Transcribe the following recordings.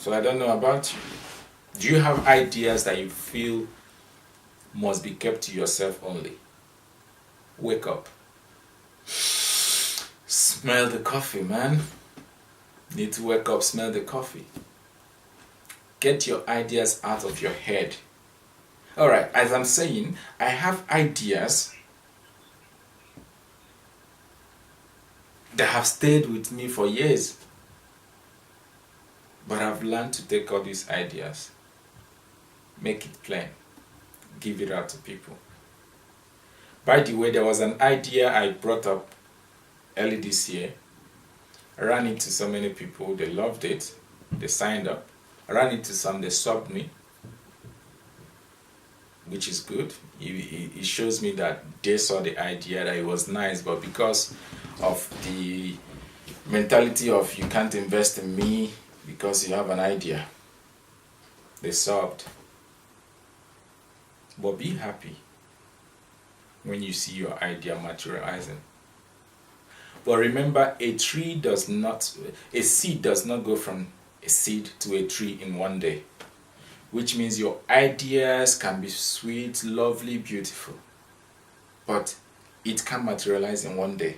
So I don't know about you. Do you have ideas that you feel must be kept to yourself only? Wake up. Smell the coffee, man. Need to wake up, smell the coffee. Get your ideas out of your head. Alright, as I'm saying, I have ideas that have stayed with me for years. But I've learned to take all these ideas, make it plain, give it out to people. By the way, there was an idea I brought up early this year. I ran into so many people, they loved it, they signed up. I ran into some, they stopped me, which is good. It shows me that they saw the idea, that it was nice, but because of the mentality of you can't invest in me because you have an idea, they stopped. But be happy when you see your idea materializing. But remember, a seed does not go from a seed to a tree in one day. Which means your ideas can be sweet, lovely, beautiful. But it can materialize in one day.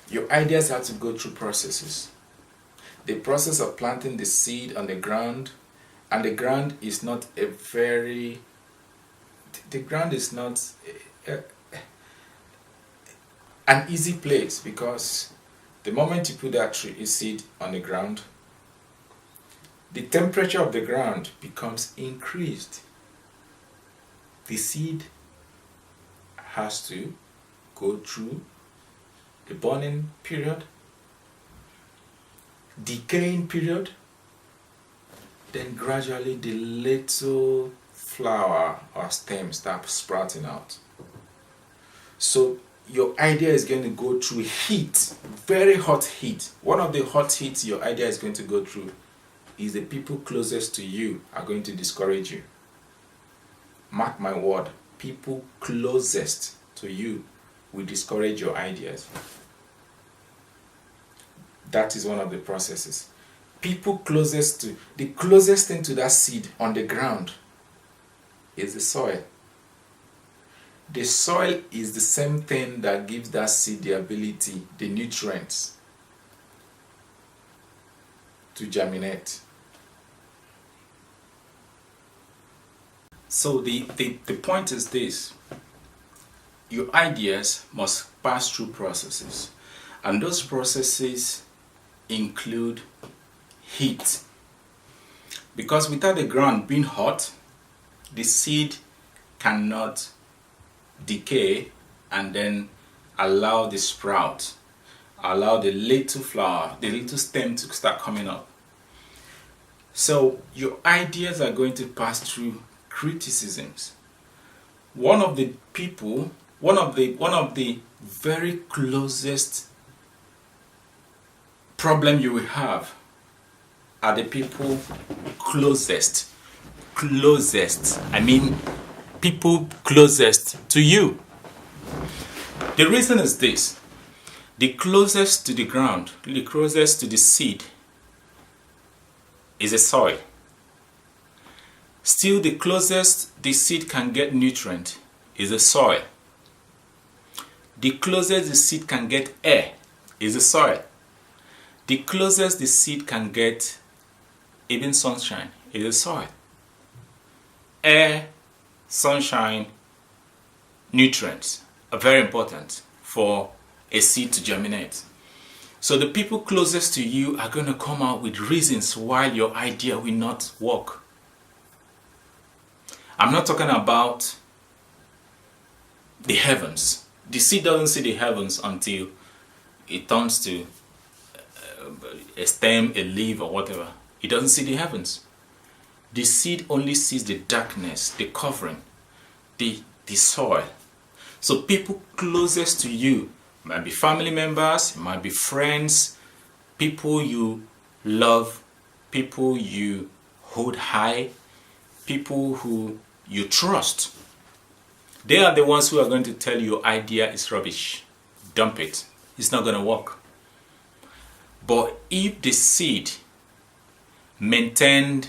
Your ideas have to go through processes. The process of planting the seed on the ground, and the ground is not an easy place, because the moment you put that seed on the ground, the temperature of the ground becomes increased. The seed has to go through the burning period, decaying period, then gradually the little flower or stem starts sprouting out. So your idea is going to go through heat, very hot heat. One of the hot heats your idea is going to go through is the people closest to you are going to discourage you. Mark my word, people closest to you will discourage your ideas. That is one of the processes. The closest thing to that seed on the ground is the soil. The soil is the same thing that gives that seed the ability, the nutrients, to germinate. So the point is this: your ideas must pass through processes, and those processes include heat. Because without the ground being hot, the seed cannot decay and then allow the sprout, allow the little flower, the little stem to start coming up. So your ideas are going to pass through criticisms. One of the very closest problem you will have are the people closest. I mean, people closest to you. The reason is this: the closest to the ground, the closest to the seed is the soil. Still, the closest the seed can get nutrient is the soil. The closest the seed can get air is the soil. The closest the seed can get even sunshine is the soil. Air, sunshine, nutrients are very important for a seed to germinate. So the people closest to you are going to come out with reasons why your idea will not work. I'm not talking about the heavens. The seed doesn't see the heavens until it turns to a stem, a leaf, or whatever. It doesn't see the heavens. The seed only sees the darkness, the covering, the soil. So people closest to you might be family members, it might be friends, people you love, people you hold high, people who you trust. They are the ones who are going to tell you your idea is rubbish. Dump it. It's not going to work. But if the seed maintained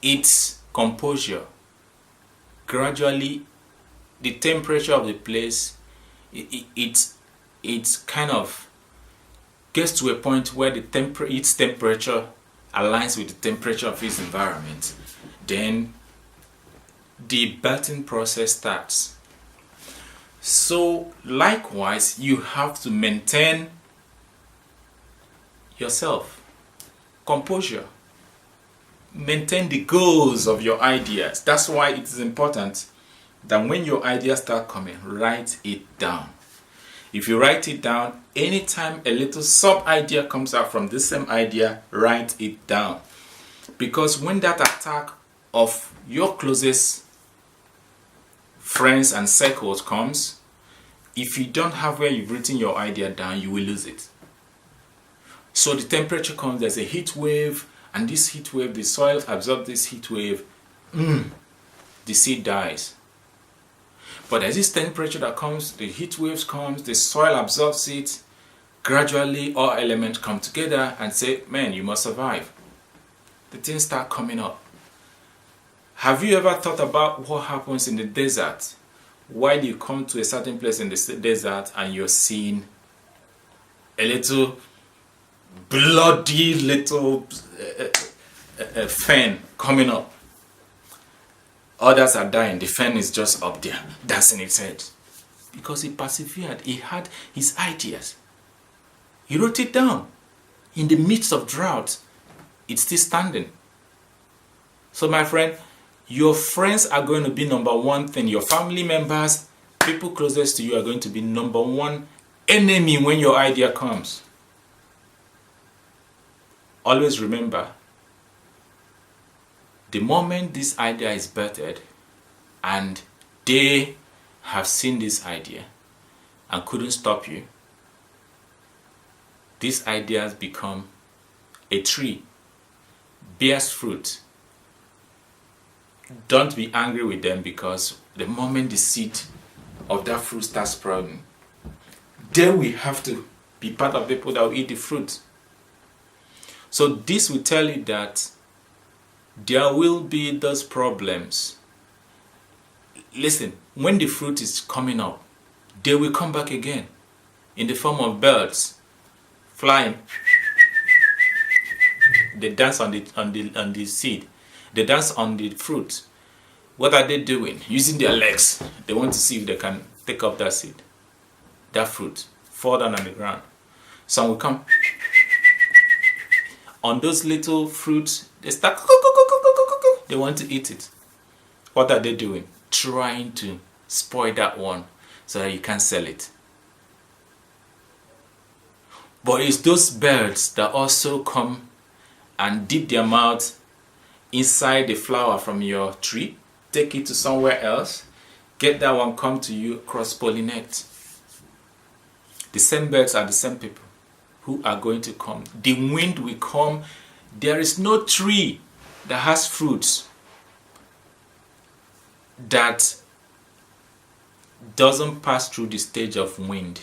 its composure. Gradually, the temperature of the place, it kind of gets to a point where its temperature aligns with the temperature of its environment. Then the budding process starts. So likewise, you have to maintain yourself, composure, maintain the goals of your ideas. That's why it is important that when your ideas start coming, write it down. If you write it down, anytime a little sub idea comes out from the same idea, write it down. Because when that attack of your closest friends and circles comes, if you don't have where you've written your idea down, you will lose it. So the temperature comes, there's a heat wave, and this heat wave, the soil absorbs this heat wave, the seed dies. But as this temperature that comes, the heat waves comes, the soil absorbs it, gradually all elements come together and say, man, you must survive. The things start coming up. Have you ever thought about what happens in the desert while you come to a certain place in the desert and you're seeing a little bloody little fan coming up? Others are dying. The fan is just up there, dancing its head. Because he persevered. He had his ideas. He wrote it down. In the midst of drought, it's still standing. So my friend, your friends are going to be number one thing. Your family members, people closest to you are going to be number one enemy when your idea comes. Always remember, the moment this idea is birthed and they have seen this idea and couldn't stop you, these ideas become a tree, bears fruit. Don't be angry with them, because the moment the seed of that fruit starts sprouting, then we have to be part of the people that will eat the fruit. So this will tell you that there will be those problems. Listen, when the fruit is coming up, they will come back again in the form of birds flying. They dance on the seed. They dance on the fruit. What are they doing? Using their legs. They want to see if they can take up that seed, that fruit, fall down on the ground. Some will come on those little fruits. They start. They want to eat it. What are they doing? Trying to spoil that one so that you can't sell it. But it's those birds that also come and dip their mouth inside the flower from your tree, take it to somewhere else, get that one, come to you, cross-pollinate. The same birds are the same people who are going to come. The wind will come. There is no tree that has fruits that doesn't pass through the stage of wind.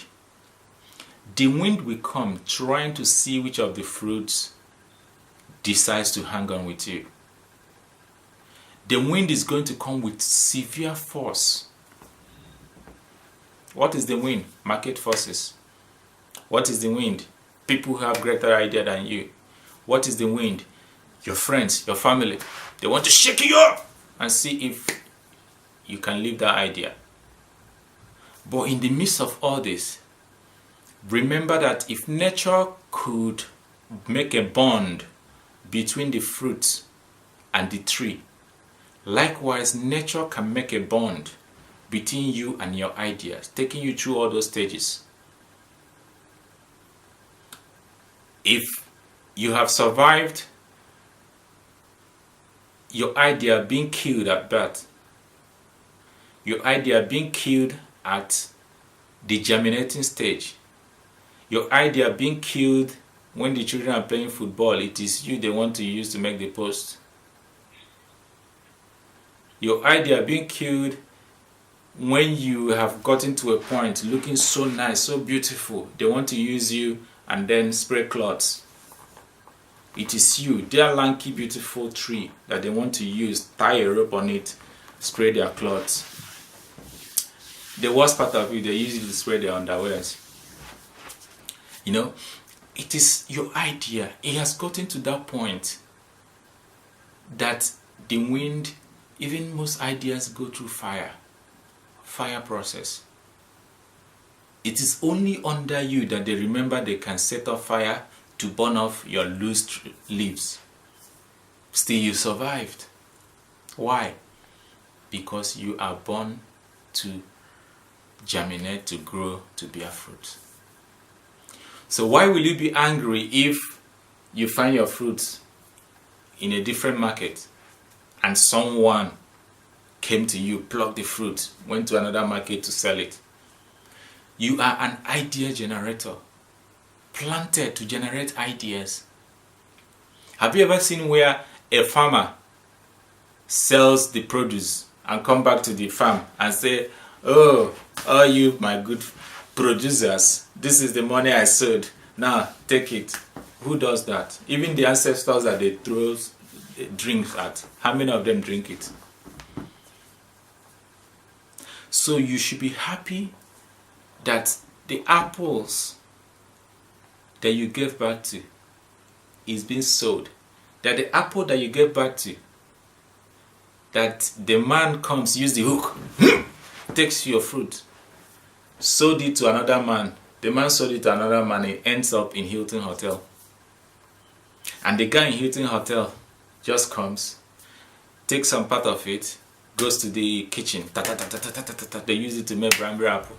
The wind will come trying to see which of the fruits decides to hang on with you. The wind is going to come with severe force. What is the wind? Market forces. What is the wind? People who have greater idea than you. What is the wind? Your friends, your family. They want to shake you up and see if you can live that idea. But in the midst of all this, remember that if nature could make a bond between the fruit and the tree, likewise nature can make a bond between you and your ideas, taking you through all those stages. If you have survived your idea being killed at birth, your idea being killed at the germinating stage, your idea being killed when the children are playing football, it is you they want to use to make the post. Your idea being killed when you have gotten to a point looking so nice, so beautiful, they want to use you and then spray cloths. It is you, their lanky, beautiful tree that they want to use, tie a rope on it, spray their clothes. The worst part of it, they use it to spray their underwears. You know, it is your idea. It has gotten to that point that the wind, even most ideas go through fire process. It is only under you that they remember they can set off fire to burn off your loose leaves. Still you survived. Why? Because you are born to germinate, to grow, to bear fruit. So why will you be angry if you find your fruit in a different market and someone came to you, plucked the fruit, went to another market to sell it? You are an idea generator, planted to generate ideas. Have you ever seen where a farmer sells the produce and come back to the farm and say, "Oh, all you my good producers, this is the money I sowed, now take it"? Who does that? Even the ancestors that they throw drinks at, how many of them drink it? So you should be happy that the apples that you gave back to is being sold. That the apple that you gave back to, that the man comes, use the hook, takes your fruit, sold it to another man. The man sold it to another man, it ends up in Hilton Hotel. And the guy in Hilton Hotel just comes, takes some part of it, goes to the kitchen, they use it to make brandy apple.